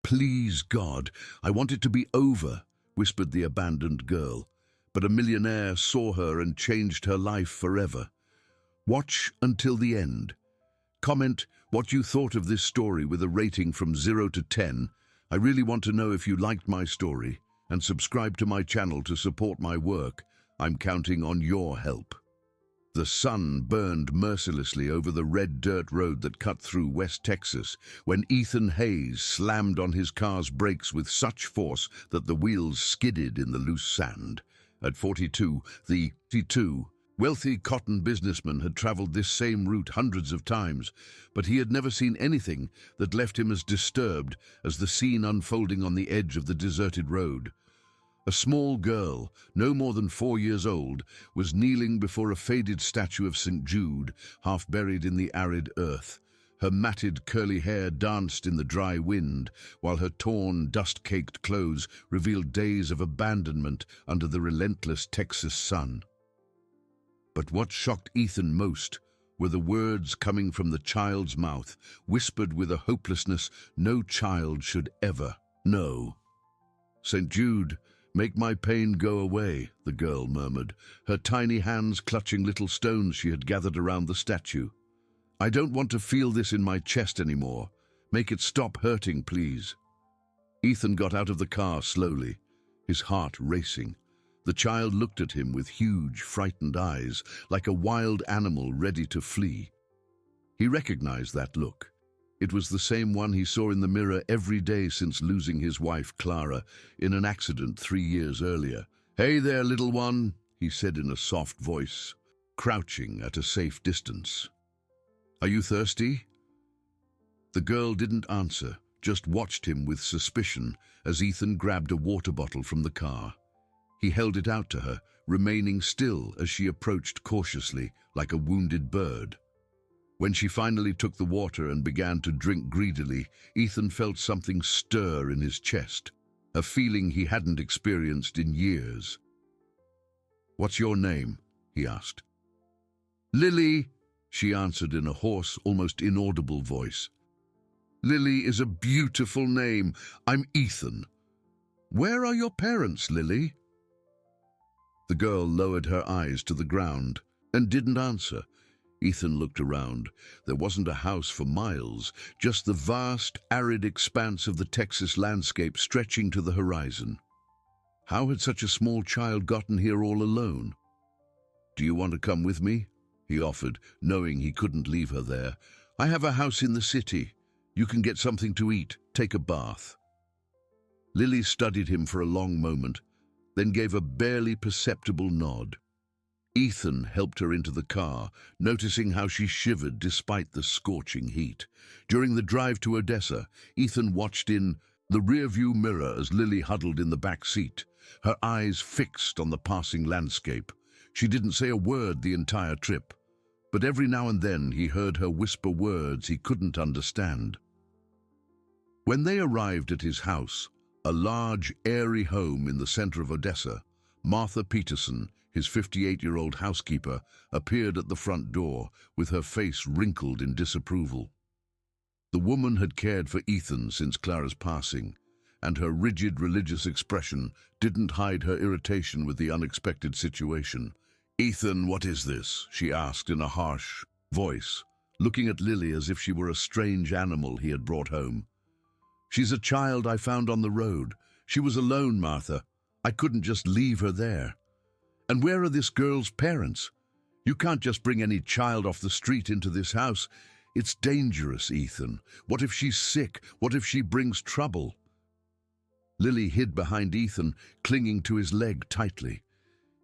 Please, God, I want it to be over, whispered the abandoned girl. But a millionaire saw her and changed her life forever. Watch until the end. Comment what you thought of this story with a rating from 0 to 10. I really want to know if you liked my story, and subscribe to my channel to support my work. I'm counting on your help. The sun burned mercilessly over the red dirt road that cut through West Texas when Ethan Hayes slammed on his car's brakes with such force that the wheels skidded in the loose sand. At 42, the wealthy cotton businessman had traveled this same route hundreds of times, but he had never seen anything that left him as disturbed as the scene unfolding on the edge of the deserted road. A small girl, no more than 4 years old, was kneeling before a faded statue of St. Jude, half buried in the arid earth. Her matted curly hair danced in the dry wind, while her torn, dust-caked clothes revealed days of abandonment under the relentless Texas sun. But what shocked Ethan most were the words coming from the child's mouth, whispered with a hopelessness no child should ever know. "St. Jude, make my pain go away," the girl murmured, her tiny hands clutching little stones she had gathered around the statue. "I don't want to feel this in my chest anymore. Make it stop hurting, please." Ethan got out of the car slowly, his heart racing. The child looked at him with huge, frightened eyes, like a wild animal ready to flee. He recognized that look. It was the same one he saw in the mirror every day since losing his wife, Clara, in an accident 3 years earlier. "Hey there, little one," he said in a soft voice, crouching at a safe distance. "Are you thirsty?" The girl didn't answer, just watched him with suspicion as Ethan grabbed a water bottle from the car. He held it out to her, remaining still as she approached cautiously, like a wounded bird. When she finally took the water and began to drink greedily, Ethan felt something stir in his chest, a feeling he hadn't experienced in years. "What's your name?" he asked. "Lily," she answered in a hoarse, almost inaudible voice. "Lily is a beautiful name. I'm Ethan." "Where are your parents, Lily?" The girl lowered her eyes to the ground and didn't answer. Ethan looked around. There wasn't a house for miles, just the vast, arid expanse of the Texas landscape stretching to the horizon. How had such a small child gotten here all alone? "Do you want to come with me?" he offered, knowing he couldn't leave her there. "I have a house in the city. You can get something to eat, take a bath." Lily studied him for a long moment, then gave a barely perceptible nod. Ethan helped her into the car, noticing how she shivered despite the scorching heat. During the drive to Odessa, Ethan watched in the rearview mirror as Lily huddled in the back seat, her eyes fixed on the passing landscape. She didn't say a word the entire trip, but every now and then he heard her whisper words he couldn't understand. When they arrived at his house, a large, airy home in the center of Odessa, Martha Peterson, his 58-year-old housekeeper, appeared at the front door with her face wrinkled in disapproval. The woman had cared for Ethan since Clara's passing, and her rigid religious expression didn't hide her irritation with the unexpected situation. "Ethan, what is this?" she asked in a harsh voice, looking at Lily as if she were a strange animal he had brought home. "She's a child I found on the road. She was alone, Martha. I couldn't just leave her there. And where are this girl's parents? You can't just bring any child off the street into this house. It's dangerous, Ethan. What if she's sick? What if she brings trouble?" Lily hid behind Ethan, clinging to his leg tightly.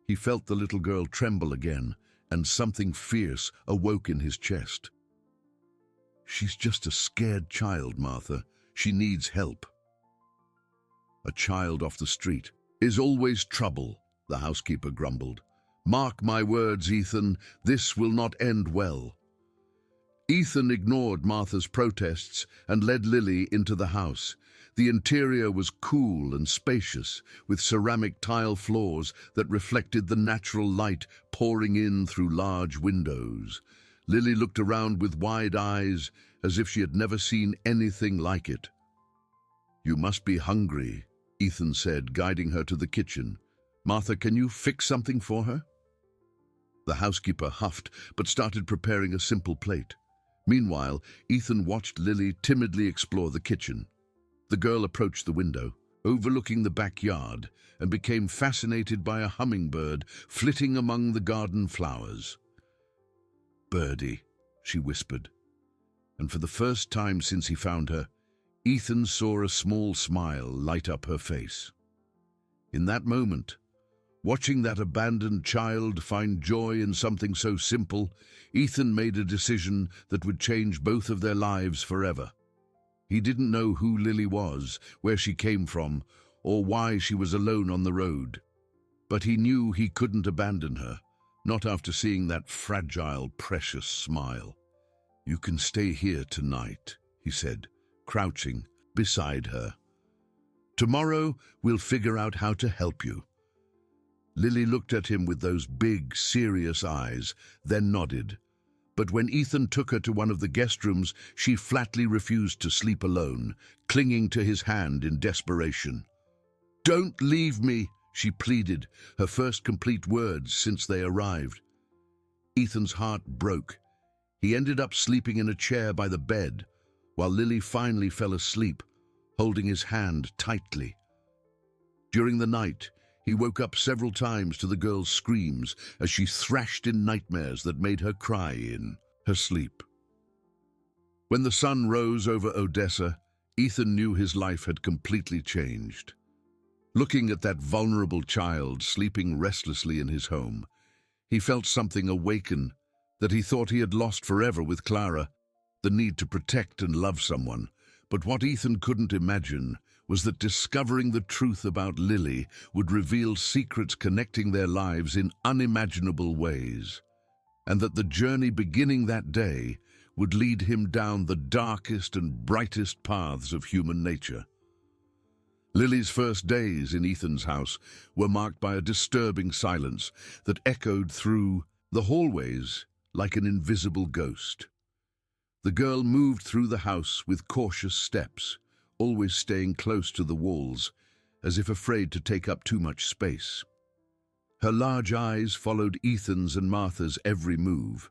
He felt the little girl tremble again, and something fierce awoke in his chest. "She's just a scared child, Martha. She needs help." "A child off the street is always trouble," the housekeeper grumbled. "Mark my words, Ethan, this will not end well." Ethan ignored Martha's protests and led Lily into the house. The interior was cool and spacious, with ceramic tile floors that reflected the natural light pouring in through large windows. Lily looked around with wide eyes, as if she had never seen anything like it. "You must be hungry," Ethan said, guiding her to the kitchen. "Martha, can you fix something for her?" The housekeeper huffed, but started preparing a simple plate. Meanwhile, Ethan watched Lily timidly explore the kitchen. The girl approached the window, overlooking the backyard, and became fascinated by a hummingbird flitting among the garden flowers. "Birdie," she whispered, and for the first time since he found her, Ethan saw a small smile light up her face. In that moment, watching that abandoned child find joy in something so simple, Ethan made a decision that would change both of their lives forever. He didn't know who Lily was, where she came from, or why she was alone on the road. But he knew he couldn't abandon her, not after seeing that fragile, precious smile. "You can stay here tonight," he said, crouching beside her. "Tomorrow we'll figure out how to help you." Lily looked at him with those big, serious eyes, then nodded. But when Ethan took her to one of the guest rooms, she flatly refused to sleep alone, clinging to his hand in desperation. "Don't leave me," she pleaded, her first complete words since they arrived. Ethan's heart broke. He ended up sleeping in a chair by the bed, while Lily finally fell asleep, holding his hand tightly. During the night, he woke up several times to the girl's screams as she thrashed in nightmares that made her cry in her sleep. When the sun rose over Odessa, Ethan knew his life had completely changed. Looking at that vulnerable child sleeping restlessly in his home, he felt something awaken that he thought he had lost forever with Clara, the need to protect and love someone. But what Ethan couldn't imagine was that discovering the truth about Lily would reveal secrets connecting their lives in unimaginable ways, and that the journey beginning that day would lead him down the darkest and brightest paths of human nature. Lily's first days in Ethan's house were marked by a disturbing silence that echoed through the hallways like an invisible ghost. The girl moved through the house with cautious steps, always staying close to the walls, as if afraid to take up too much space. Her large eyes followed Ethan's and Martha's every move,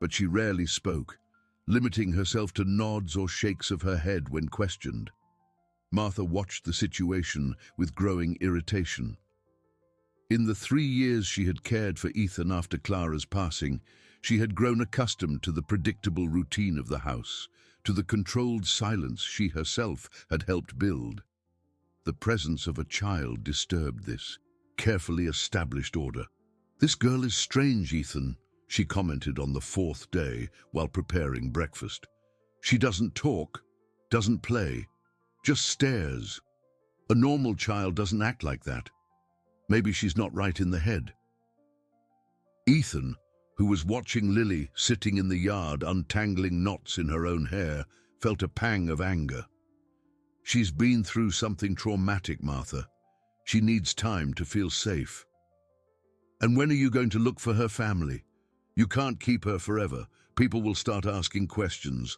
but she rarely spoke, limiting herself to nods or shakes of her head when questioned. Martha watched the situation with growing irritation. In the 3 years she had cared for Ethan after Clara's passing, she had grown accustomed to the predictable routine of the house, to the controlled silence she herself had helped build. The presence of a child disturbed this carefully established order. "This girl is strange, Ethan," she commented on the 4th day while preparing breakfast. "She doesn't talk, doesn't play, just stares. A normal child doesn't act like that. Maybe she's not right in the head." Ethan, who was watching Lily sitting in the yard untangling knots in her own hair, felt a pang of anger. "She's been through something traumatic, Martha. She needs time to feel safe. And when are you going to look for her family? You can't keep her forever. People will start asking questions."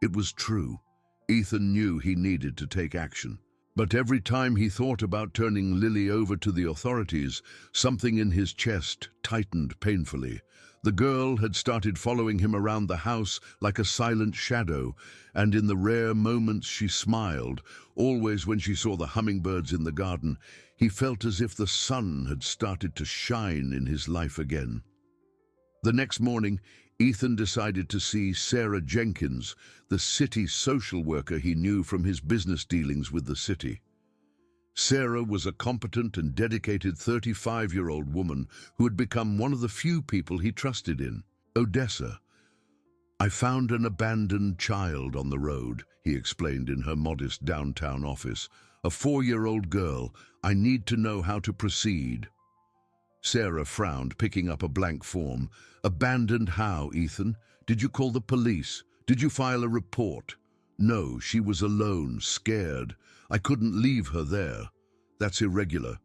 It was true. Ethan knew he needed to take action. But every time he thought about turning Lily over to the authorities, something in his chest tightened painfully. The girl had started following him around the house like a silent shadow, and in the rare moments she smiled, always when she saw the hummingbirds in the garden, he felt as if the sun had started to shine in his life again. The next morning, Ethan decided to see Sarah Jenkins, the city social worker he knew from his business dealings with the city. Sarah was a competent and dedicated 35-year-old woman who had become one of the few people he trusted in Odessa. "I found an abandoned child on the road," he explained in her modest downtown office. "A 4-year-old girl. I need to know how to proceed." Sarah frowned, picking up a blank form. "Abandoned how, Ethan? Did you call the police? Did you file a report?" "No, she was alone, scared. I couldn't leave her there. That's irregular.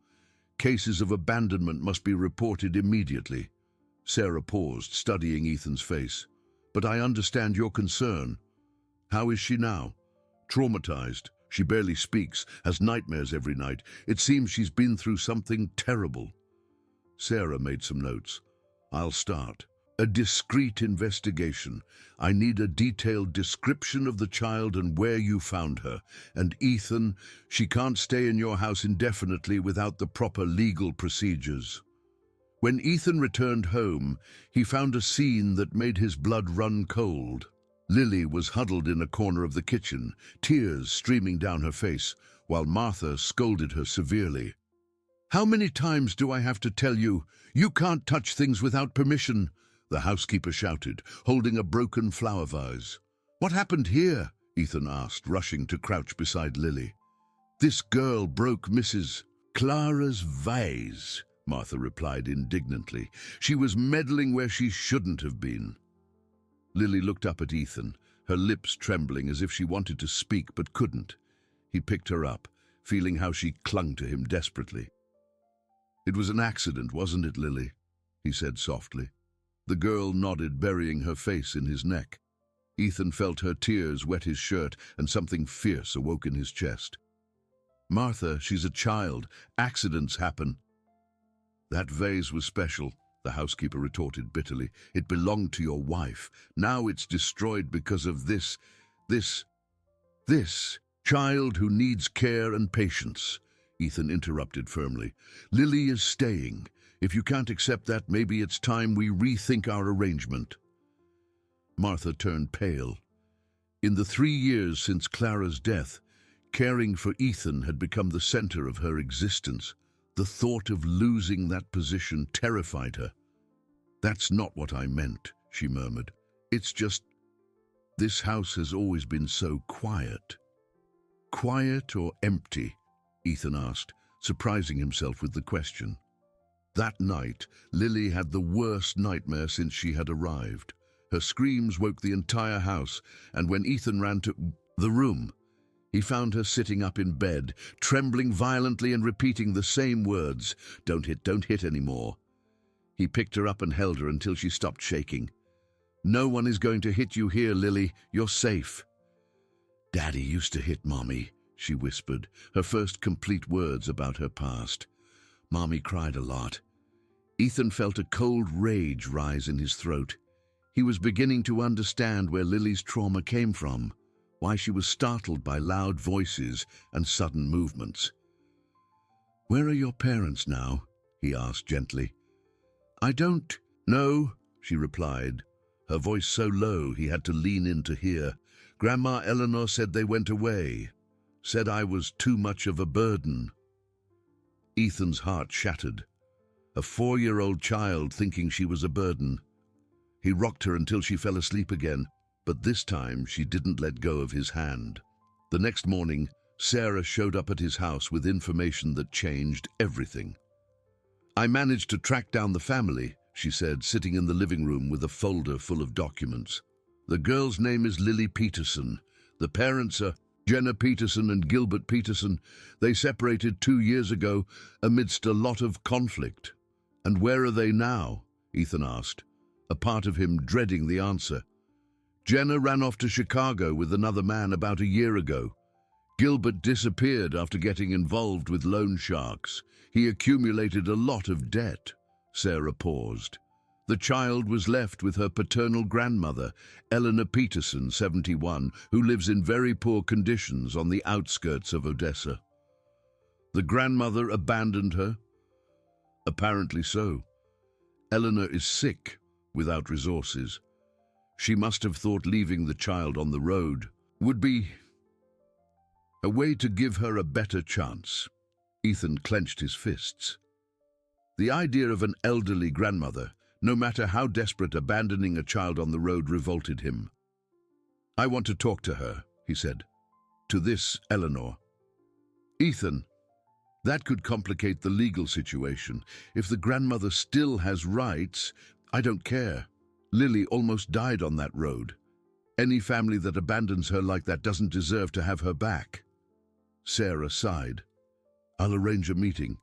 Cases of abandonment must be reported immediately." Sarah paused, studying Ethan's face. "But I understand your concern. How is she now?" "Traumatized. She barely speaks, has nightmares every night. It seems she's been through something terrible. Sarah made some notes. I'll start. A discreet investigation. I need a detailed description of the child and where you found her. And Ethan, she can't stay in your house indefinitely without the proper legal procedures. When Ethan returned home, he found a scene that made his blood run cold. Lily was huddled in a corner of the kitchen, tears streaming down her face, while Martha scolded her severely. "How many times do I have to tell you? You can't touch things without permission," the housekeeper shouted, holding a broken flower vase. "What happened here?" Ethan asked, rushing to crouch beside Lily. "This girl broke Mrs. Clara's vase," Martha replied indignantly. "She was meddling where she shouldn't have been." Lily looked up at Ethan, her lips trembling as if she wanted to speak but couldn't. He picked her up, feeling how she clung to him desperately. "It was an accident, wasn't it, Lily?" he said softly. The girl nodded, burying her face in his neck. Ethan felt her tears wet his shirt, and something fierce awoke in his chest. "Martha, she's a child. Accidents happen." "That vase was special," the housekeeper retorted bitterly. "It belonged to your wife. Now it's destroyed because of this child who needs care and patience," Ethan interrupted firmly. "Lily is staying. If you can't accept that, maybe it's time we rethink our arrangement." Martha turned pale. In the 3 years since Clara's death, caring for Ethan had become the center of her existence. The thought of losing that position terrified her. "That's not what I meant," she murmured. "It's just, this house has always been so quiet." "Quiet or empty?" Ethan asked, surprising himself with the question. That night, Lily had the worst nightmare since she had arrived. Her screams woke the entire house, and when Ethan ran to the room, he found her sitting up in bed, trembling violently and repeating the same words, don't hit anymore." He picked her up and held her until she stopped shaking. "No one is going to hit you here, Lily. You're safe." "Daddy used to hit Mommy," she whispered, her first complete words about her past. "Mommy cried a lot." Ethan felt a cold rage rise in his throat. He was beginning to understand where Lily's trauma came from, why she was startled by loud voices and sudden movements. "Where are your parents now?" he asked gently. "I don't know," she replied, her voice so low he had to lean in to hear. "Grandma Eleanor said they went away, said I was too much of a burden." Ethan's heart shattered. A 4-year-old child thinking she was a burden. He rocked her until she fell asleep again, but this time she didn't let go of his hand. The next morning, Sarah showed up at his house with information that changed everything. "I managed to track down the family," she said, sitting in the living room with a folder full of documents. "The girl's name is Lily Peterson. The parents are Jenna Peterson and Gilbert Peterson. They separated 2 years ago amidst a lot of conflict." "And where are they now?" Ethan asked, a part of him dreading the answer. "Jenna ran off to Chicago with another man about a year ago. Gilbert disappeared after getting involved with loan sharks. He accumulated a lot of debt." Sarah paused. "The child was left with her paternal grandmother, Eleanor Peterson, 71, who lives in very poor conditions on the outskirts of Odessa." "The grandmother abandoned her?" "Apparently so. Eleanor is sick, without resources. She must have thought leaving the child on the road would be a way to give her a better chance." Ethan clenched his fists. The idea of an elderly grandmother, no matter how desperate, abandoning a child on the road revolted him. "I want to talk to her," he said. "To this Eleanor." "Ethan, that could complicate the legal situation. If the grandmother still has rights, I don't care. Lily almost died on that road. Any family that abandons her like that doesn't deserve to have her back." Sarah sighed. "I'll arrange a meeting.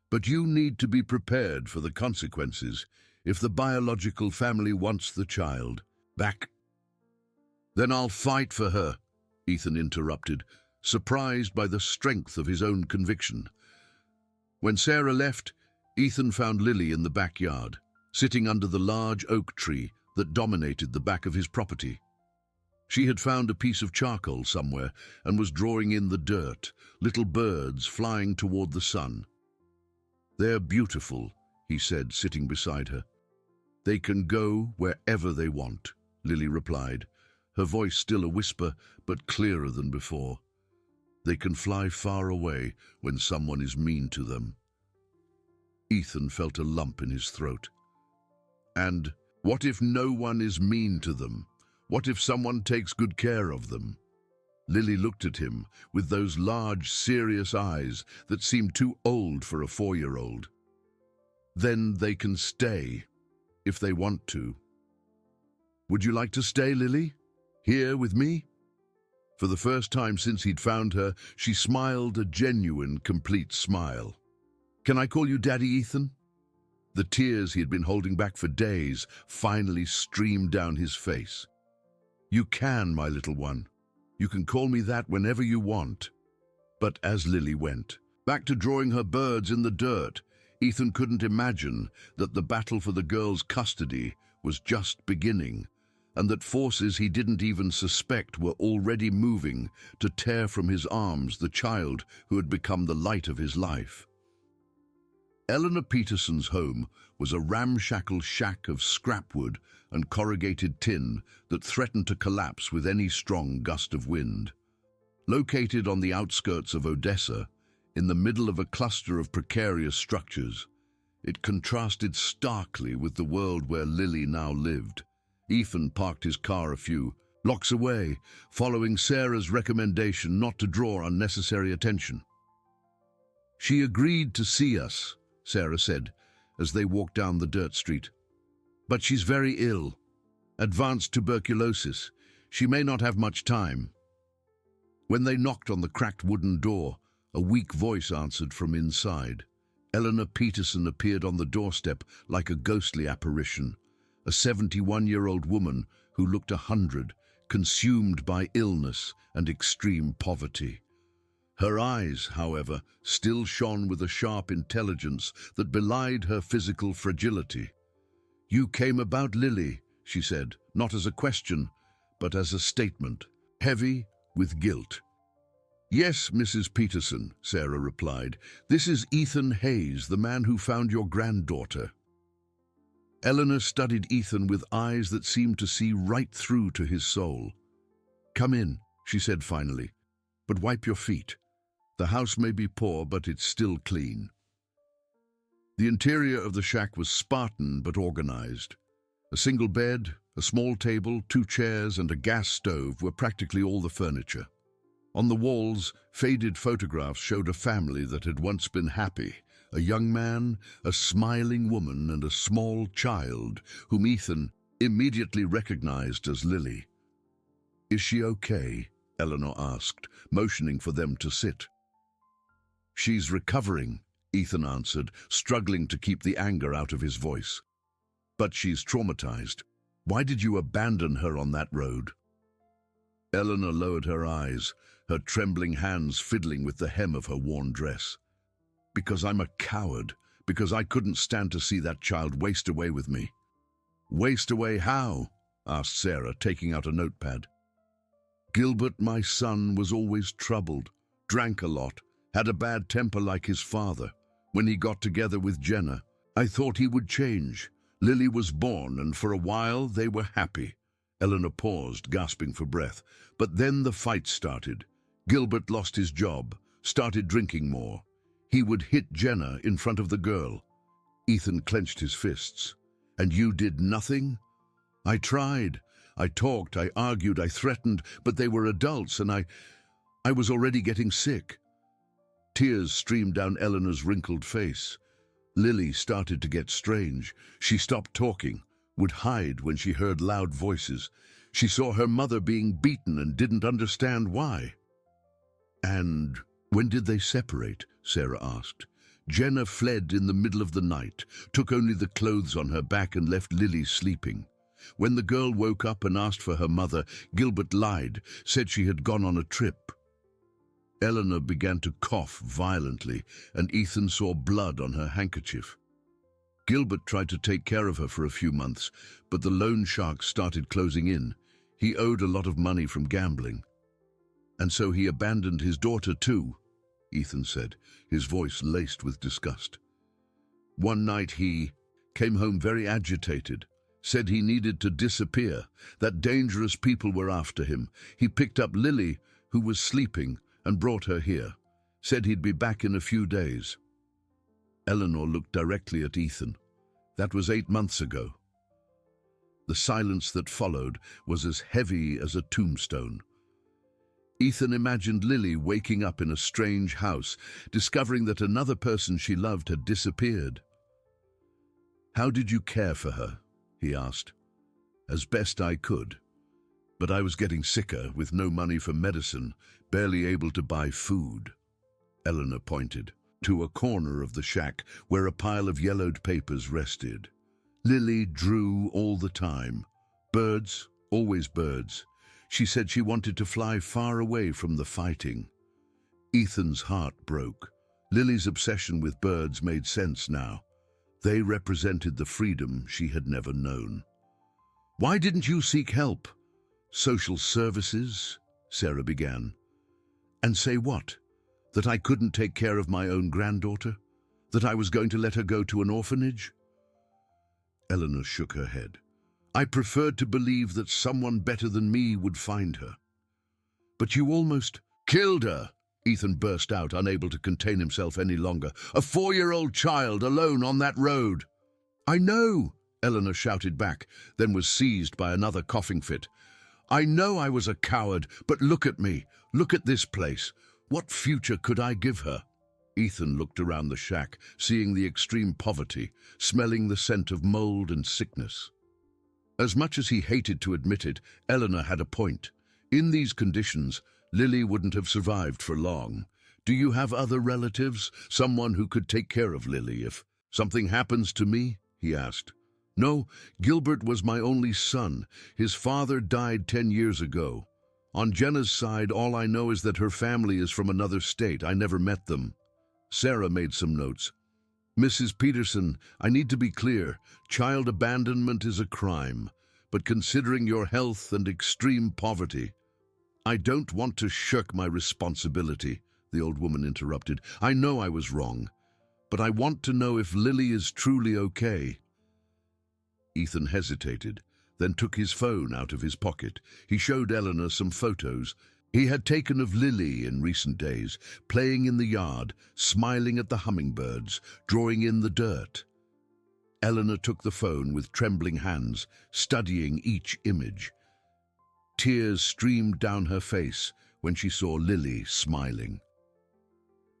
But you need to be prepared for the consequences if the biological family wants the child back." "Then I'll fight for her," Ethan interrupted. surprised by the strength of his own conviction. When Sarah left, Ethan found Lily in the backyard, sitting under the large oak tree that dominated the back of his property. She had found a piece of charcoal somewhere and was drawing in the dirt, little birds flying toward the sun. "They're beautiful," he said, sitting beside her. "They can go wherever they want," Lily replied, her voice still a whisper, but clearer than before. "They can fly far away when someone is mean to them." Ethan felt a lump in his throat. And what if no one is mean to them? What if someone takes good care of them? Lily looked at him with those large, serious eyes that seemed too old for a 4-year-old. "Then they can stay, if they want to." "Would you like to stay, Lily? Here with me?" For the first time since he'd found her, she smiled a genuine, complete smile. "Can I call you Daddy, Ethan?" The tears he had been holding back for days finally streamed down his face. "You can, my little one. You can call me that whenever you want." But as Lily went back to drawing her birds in the dirt, Ethan couldn't imagine that the battle for the girl's custody was just beginning, and that forces he didn't even suspect were already moving to tear from his arms the child who had become the light of his life. Eleanor Peterson's home was a ramshackle shack of scrap wood and corrugated tin that threatened to collapse with any strong gust of wind. Located on the outskirts of Odessa, in the middle of a cluster of precarious structures, it contrasted starkly with the world where Lily now lived. Ethan parked his car a few blocks away, following Sarah's recommendation not to draw unnecessary attention. "She agreed to see us," Sarah said, as they walked down the dirt street. "But she's very ill. Advanced tuberculosis. She may not have much time." When they knocked on the cracked wooden door, a weak voice answered from inside. Eleanor Peterson appeared on the doorstep like a ghostly apparition, a 71-year-old woman who looked 100, consumed by illness and extreme poverty. Her eyes, however, still shone with a sharp intelligence that belied her physical fragility. "You came about Lily," she said, not as a question, but as a statement, heavy with guilt. "Yes, Mrs. Peterson," Sarah replied. "This is Ethan Hayes, the man who found your granddaughter." Eleanor studied Ethan with eyes that seemed to see right through to his soul. "Come in," she said finally, "but wipe your feet. The house may be poor, but it's still clean." The interior of the shack was Spartan but organized. A single bed, a small table, 2 chairs, and a gas stove were practically all the furniture. On the walls, faded photographs showed a family that had once been happy, a young man, a smiling woman, and a small child, whom Ethan immediately recognized as Lily. "Is she okay?" Eleanor asked, motioning for them to sit. "She's recovering," Ethan answered, struggling to keep the anger out of his voice. "But she's traumatized. Why did you abandon her on that road?" Eleanor lowered her eyes, her trembling hands fiddling with the hem of her worn dress. "Because I'm a coward, because I couldn't stand to see that child waste away with me." "Waste away how?" asked Sarah, taking out a notepad. "Gilbert, my son, was always troubled, drank a lot, had a bad temper like his father. When he got together with Jenna, I thought he would change. Lily was born, and for a while they were happy." Eleanor paused, gasping for breath. But then the fight started. Gilbert lost his job, started drinking more. He would hit Jenna in front of the girl. Ethan clenched his fists. "And you did nothing?" "I tried. I talked, I argued, I threatened, but they were adults, and I was already getting sick." Tears streamed down Eleanor's wrinkled face. Lily started to get strange. She stopped talking, would hide when she heard loud voices. She saw her mother being beaten and didn't understand why. "And when did they separate?" Sarah asked. "Jenna fled in the middle of the night, took only the clothes on her back and left Lily sleeping. When the girl woke up and asked for her mother, Gilbert lied, said she had gone on a trip." Eleanor began to cough violently, and Ethan saw blood on her handkerchief. Gilbert tried to take care of her for a few months, but the loan sharks started closing in. He owed a lot of money from gambling. And so he abandoned his daughter too, Ethan said, his voice laced with disgust. One night he came home very agitated, said he needed to disappear, that dangerous people were after him. He picked up Lily, who was sleeping, and brought her here, said he'd be back in a few days. Eleanor looked directly at Ethan. That was 8 months ago. The silence that followed was as heavy as a tombstone. Ethan imagined Lily waking up in a strange house, discovering that another person she loved had disappeared. "How did you care for her?" he asked. "As best I could. But I was getting sicker, with no money for medicine, barely able to buy food." Eleanor pointed to a corner of the shack where a pile of yellowed papers rested. Lily drew all the time. Birds, always birds. She said she wanted to fly far away from the fighting. Ethan's heart broke. Lily's obsession with birds made sense now. They represented the freedom she had never known. "Why didn't you seek help?" "Social services," Sarah began. "And say what? That I couldn't take care of my own granddaughter? That I was going to let her go to an orphanage?" Eleanor shook her head. "I preferred to believe that someone better than me would find her." "But you almost killed her," Ethan burst out, unable to contain himself any longer. "A 4-year-old child alone on that road." "I know," Eleanor shouted back, then was seized by another coughing fit. "I know I was a coward, but look at me. Look at this place. What future could I give her?" Ethan looked around the shack, seeing the extreme poverty, smelling the scent of mold and sickness. As much as he hated to admit it, Eleanor had a point. In these conditions, Lily wouldn't have survived for long. "Do you have other relatives? Someone who could take care of Lily if something happens to me?" he asked. "No, Gilbert was my only son. His father died 10 years ago. On Jenna's side, all I know is that her family is from another state. I never met them." Sarah made some notes. "Mrs. Peterson, I need to be clear. Child abandonment is a crime. But considering your health and extreme poverty—" "I don't want to shirk my responsibility," the old woman interrupted. "I know I was wrong. But I want to know if Lily is truly okay." Ethan hesitated, then took his phone out of his pocket. He showed Eleanor some photos he had taken of Lily in recent days, playing in the yard, smiling at the hummingbirds, drawing in the dirt. Eleanor took the phone with trembling hands, studying each image. Tears streamed down her face when she saw Lily smiling.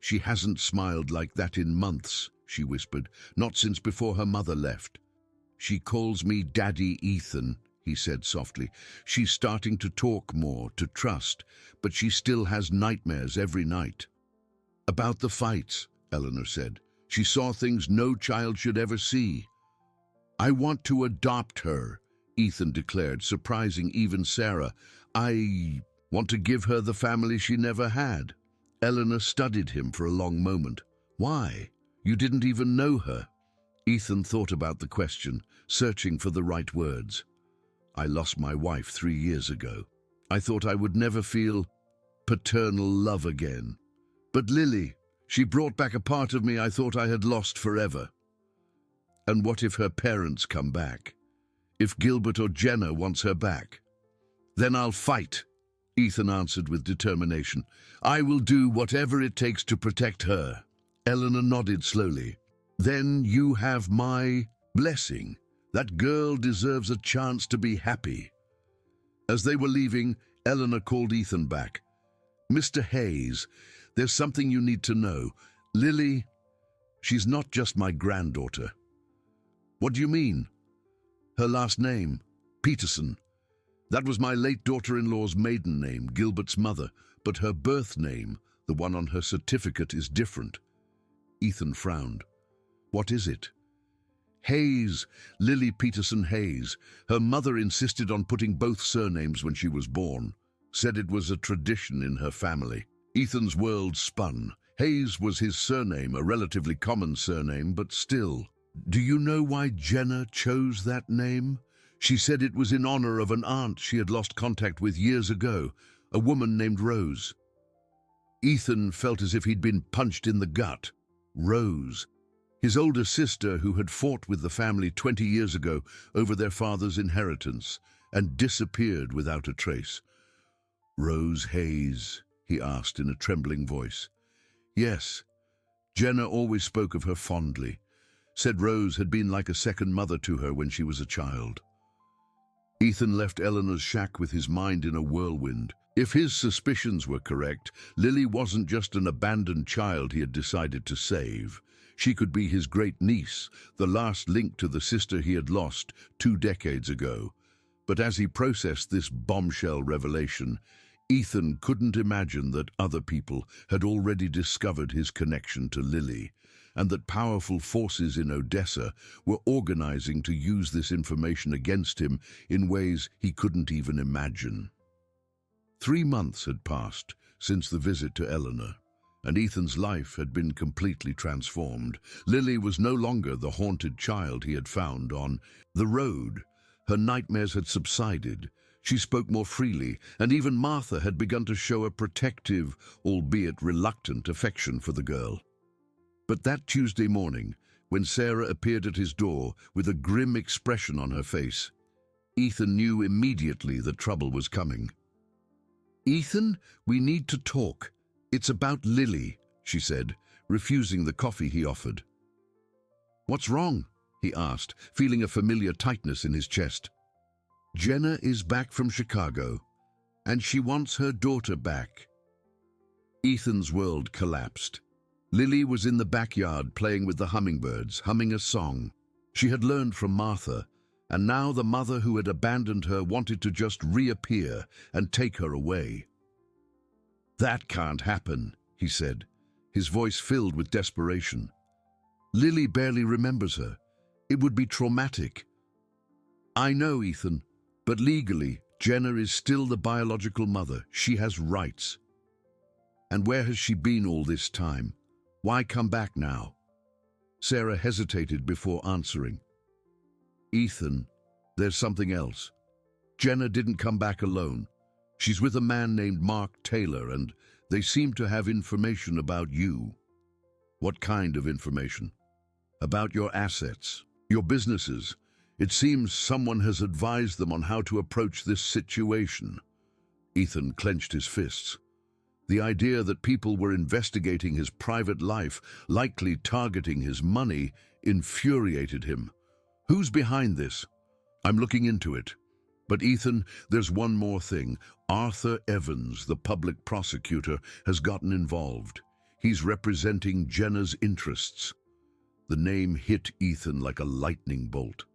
"She hasn't smiled like that in months," she whispered, "not since before her mother left." "She calls me Daddy Ethan," he said softly. "She's starting to talk more, to trust, but she still has nightmares every night." "About the fights," Eleanor said. "She saw things no child should ever see." "I want to adopt her," Ethan declared, surprising even Sarah. "I want to give her the family she never had." Eleanor studied him for a long moment. "Why? You didn't even know her." Ethan thought about the question, searching for the right words. "I lost my wife 3 years ago. I thought I would never feel paternal love again. But Lily, she brought back a part of me I thought I had lost forever." "And what if her parents come back? If Gilbert or Jenna wants her back?" "Then I'll fight," Ethan answered with determination. "I will do whatever it takes to protect her." Eleanor nodded slowly. "Then you have my blessing. That girl deserves a chance to be happy." As they were leaving, Eleanor called Ethan back. "Mr. Hayes, there's something you need to know. Lily, she's not just my granddaughter." "What do you mean?" "Her last name, Peterson. That was my late daughter-in-law's maiden name, Gilbert's mother, but her birth name, the one on her certificate, is different." Ethan frowned. "What is it?" "Hayes, Lily Peterson Hayes. Her mother insisted on putting both surnames when she was born. Said it was a tradition in her family." Ethan's world spun. Hayes was his surname, a relatively common surname, but still. Do you know why Jenna chose that name? She said it was in honor of an aunt she had lost contact with years ago, a woman named Rose. Ethan felt as if he'd been punched in the gut. Rose, his older sister who had fought with the family 20 years ago over their father's inheritance and disappeared without a trace. Rose Hayes, he asked in a trembling voice. Yes, Jenna always spoke of her fondly, said Rose had been like a second mother to her when she was a child. Ethan left Eleanor's shack with his mind in a whirlwind. If his suspicions were correct, Lily wasn't just an abandoned child he had decided to save. She could be his great-niece, the last link to the sister he had lost 2 decades ago. But as he processed this bombshell revelation, Ethan couldn't imagine that other people had already discovered his connection to Lily, and that powerful forces in Odessa were organizing to use this information against him in ways he couldn't even imagine. 3 months had passed since the visit to Eleanor, and Ethan's life had been completely transformed. Lily was no longer the haunted child he had found on the road. Her nightmares had subsided. She spoke more freely, and even Martha had begun to show a protective, albeit reluctant, affection for the girl. But that Tuesday morning, when Sarah appeared at his door with a grim expression on her face, Ethan knew immediately that trouble was coming. "Ethan, we need to talk. It's about Lily," she said, refusing the coffee he offered. "What's wrong?" he asked, feeling a familiar tightness in his chest. "Jenna is back from Chicago, and she wants her daughter back." Ethan's world collapsed. Lily was in the backyard playing with the hummingbirds, humming a song. She had learned from Martha, and now the mother who had abandoned her wanted to just reappear and take her away. "That can't happen," he said, his voice filled with desperation. "Lily barely remembers her. It would be traumatic." "I know, Ethan, but legally, Jenna is still the biological mother. She has rights." "And where has she been all this time? Why come back now?" Sarah hesitated before answering. "Ethan, there's something else. Jenna didn't come back alone. She's with a man named Mark Taylor, and they seem to have information about you." "What kind of information?" "About your assets, your businesses. It seems someone has advised them on how to approach this situation." Ethan clenched his fists. The idea that people were investigating his private life, likely targeting his money, infuriated him. "Who's behind this?" "I'm looking into it. But Ethan, there's one more thing. Arthur Evans, the public prosecutor, has gotten involved. He's representing Jenna's interests." The name hit Ethan like a lightning bolt.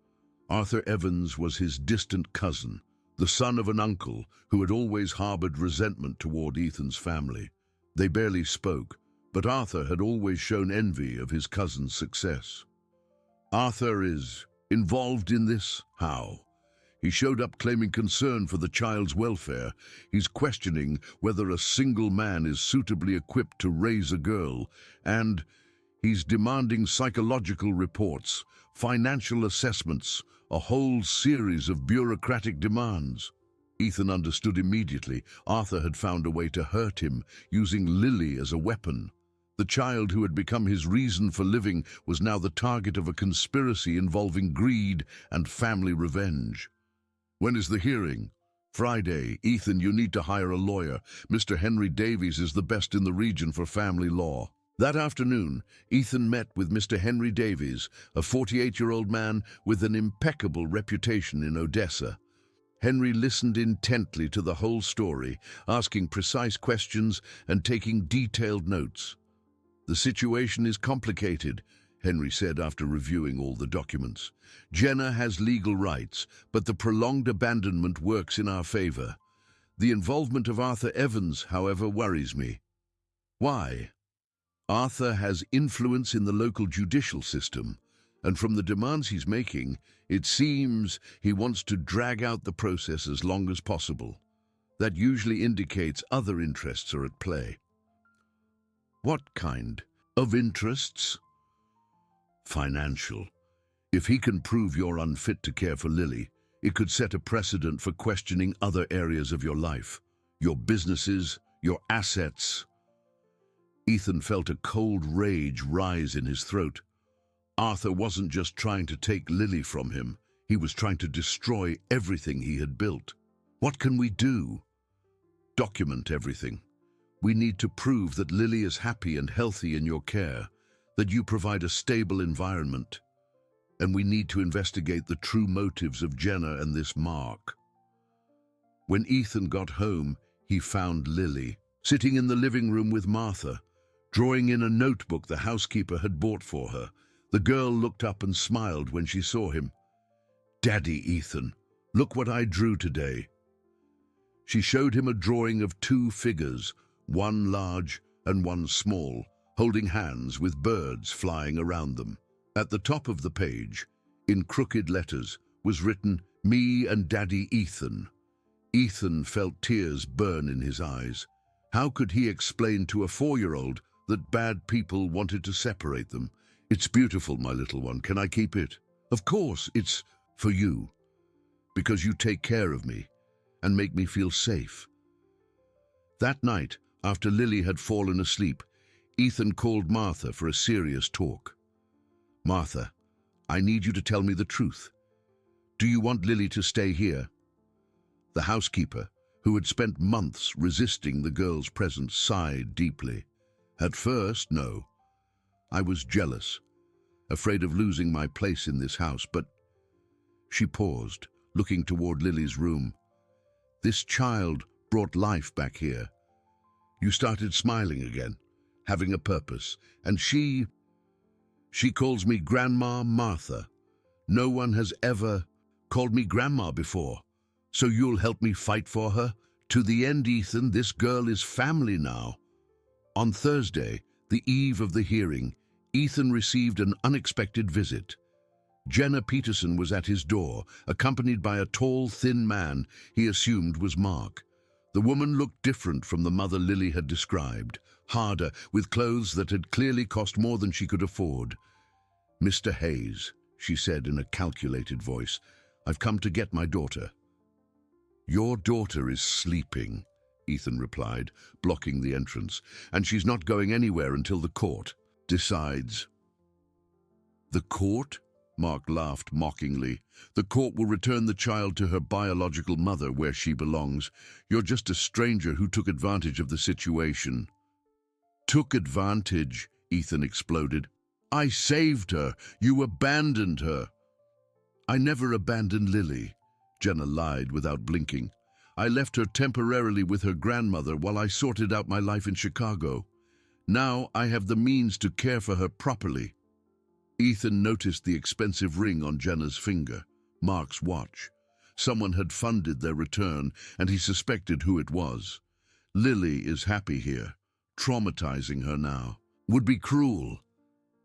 Arthur Evans was his distant cousin, the son of an uncle who had always harbored resentment toward Ethan's family. They barely spoke, but Arthur had always shown envy of his cousin's success. "Arthur is involved in this? How?" "He showed up claiming concern for the child's welfare. He's questioning whether a single man is suitably equipped to raise a girl, and he's demanding psychological reports, financial assessments, a whole series of bureaucratic demands." Ethan understood immediately. Arthur had found a way to hurt him, using Lily as a weapon. The child who had become his reason for living was now the target of a conspiracy involving greed and family revenge. "When is the hearing?" "Friday. Ethan, you need to hire a lawyer. Mr. Henry Davies is the best in the region for family law." That afternoon, Ethan met with Mr. Henry Davies, a 48-year-old man with an impeccable reputation in Odessa. Henry listened intently to the whole story, asking precise questions and taking detailed notes. "The situation is complicated," Henry said after reviewing all the documents. "Jenna has legal rights, but the prolonged abandonment works in our favor. The involvement of Arthur Evans, however, worries me." "Why?" "Arthur has influence in the local judicial system, and from the demands he's making, it seems he wants to drag out the process as long as possible. That usually indicates other interests are at play." What kind of interests? Financial. If he can prove you're unfit to care for Lily, it could set a precedent for questioning other areas of your life, your businesses, your assets. Ethan felt a cold rage rise in his throat. Arthur wasn't just trying to take Lily from him, he was trying to destroy everything he had built. What can we do? Document everything. We need to prove that Lily is happy and healthy in your care, that you provide a stable environment, and we need to investigate the true motives of Jenna and this Mark. When Ethan got home, he found Lily sitting in the living room with Martha, drawing in a notebook the housekeeper had bought for her. The girl looked up and smiled when she saw him. "Daddy, Ethan, look what I drew today." She showed him a drawing of two figures, one large and one small, holding hands with birds flying around them. At the top of the page, in crooked letters, was written, "Me and Daddy Ethan." Ethan felt tears burn in his eyes. How could he explain to a 4-year-old that bad people wanted to separate them? "It's beautiful, my little one. Can I keep it?" "Of course, it's for you, because you take care of me and make me feel safe." That night, after Lily had fallen asleep, Ethan called Martha for a serious talk. "Martha, I need you to tell me the truth. Do you want Lily to stay here?" The housekeeper, who had spent months resisting the girl's presence, sighed deeply. "At first, no. I was jealous, afraid of losing my place in this house, but—" She paused, looking toward Lily's room. "This child brought life back here. You started smiling again, having a purpose, and she calls me Grandma Martha. No one has ever called me Grandma before. So you'll help me fight for her? To the end, Ethan, this girl is family now." On Thursday, the eve of the hearing, Ethan received an unexpected visit. Jenna Peterson was at his door, accompanied by a tall, thin man he assumed was Mark. The woman looked different from the mother Lily had described, harder, with clothes that had clearly cost more than she could afford. "Mr. Hayes," she said in a calculated voice, "I've come to get my daughter." "Your daughter is sleeping," Ethan replied, blocking the entrance, "and she's not going anywhere until the court decides." "The court?" Mark laughed mockingly. "The court will return the child to her biological mother where she belongs. You're just a stranger who took advantage of the situation." "Took advantage?" Ethan exploded. "I saved her. You abandoned her." "I never abandoned Lily," Jenna lied without blinking. "I left her temporarily with her grandmother while I sorted out my life in Chicago. Now I have the means to care for her properly." Ethan noticed the expensive ring on Jenna's finger, Mark's watch. Someone had funded their return, and he suspected who it was. Lily is happy here. Traumatizing her now would be cruel.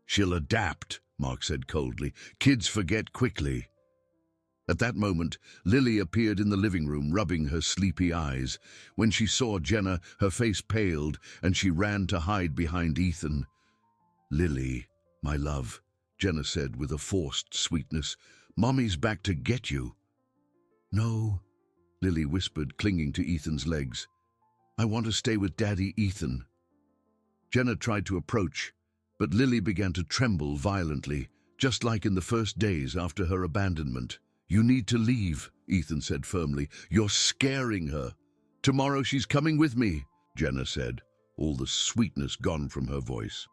"She'll adapt," Mark said coldly. "Kids forget quickly." At that moment, Lily appeared in the living room, rubbing her sleepy eyes. When she saw Jenna, her face paled, and she ran to hide behind Ethan. "Lily, my love," Jenna said with a forced sweetness, "Mommy's back to get you." "No," Lily whispered, clinging to Ethan's legs. "I want to stay with Daddy, Ethan." Jenna tried to approach, but Lily began to tremble violently, just like in the first days after her abandonment. "You need to leave," Ethan said firmly. "You're scaring her." "Tomorrow she's coming with me," Jenna said, all the sweetness gone from her voice.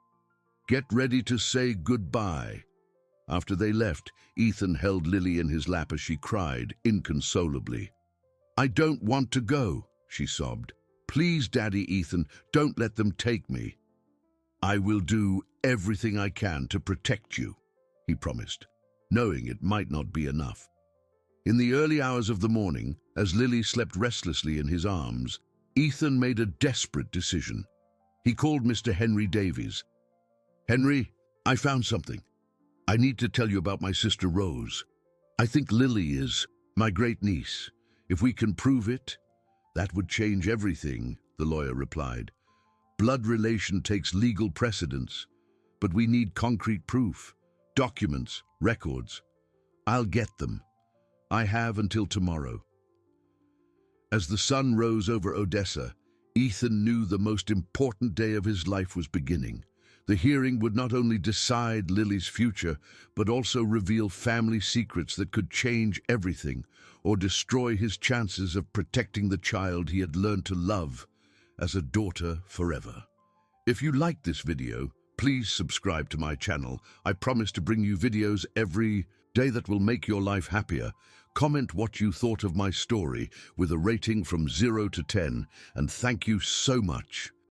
"Get ready to say goodbye." After they left, Ethan held Lily in his lap as she cried inconsolably. "I don't want to go," she sobbed. "Please, Daddy, Ethan, don't let them take me." "I will do everything I can to protect you," he promised, knowing it might not be enough. In the early hours of the morning, as Lily slept restlessly in his arms, Ethan made a desperate decision. He called Mr. Henry Davies. "Henry, I found something. I need to tell you about my sister Rose. I think Lily is my great niece. If we can prove it, that would change everything," the lawyer replied. Blood relation takes legal precedence, but we need concrete proof, documents, records. I'll get them. I have until tomorrow. As the sun rose over Odessa, Ethan knew the most important day of his life was beginning. The hearing would not only decide Lily's future, but also reveal family secrets that could change everything or destroy his chances of protecting the child he had learned to love as a daughter forever. If you liked this video, please subscribe to my channel. I promise to bring you videos every day that will make your life happier. Comment what you thought of my story with a rating from 0 to 10, and thank you so much.